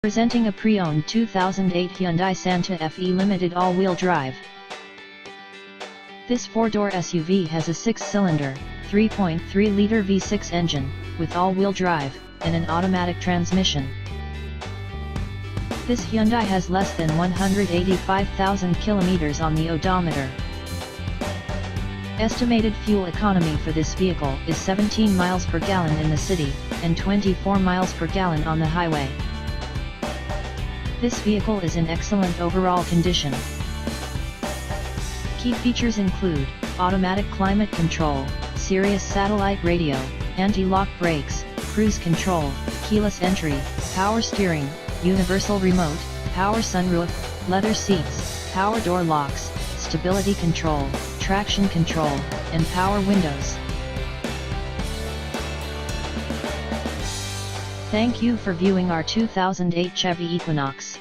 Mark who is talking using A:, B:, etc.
A: Presenting a pre-owned 2008 Hyundai Santa Fe Limited all-wheel drive. This four-door SUV has a six-cylinder, 3.3-liter V6 engine, with all-wheel drive, and an automatic transmission. This Hyundai has less than 185,000 kilometers on the odometer. Estimated fuel economy for this vehicle is 17 miles per gallon in the city, and 24 miles per gallon on the highway. This vehicle is in excellent overall condition. Key features include automatic climate control, Sirius satellite radio, anti-lock brakes, cruise control, keyless entry, power steering, universal remote, power sunroof, leather seats, power door locks, stability control, traction control, and power windows. Thank you for viewing our 2008 Chevy Equinox.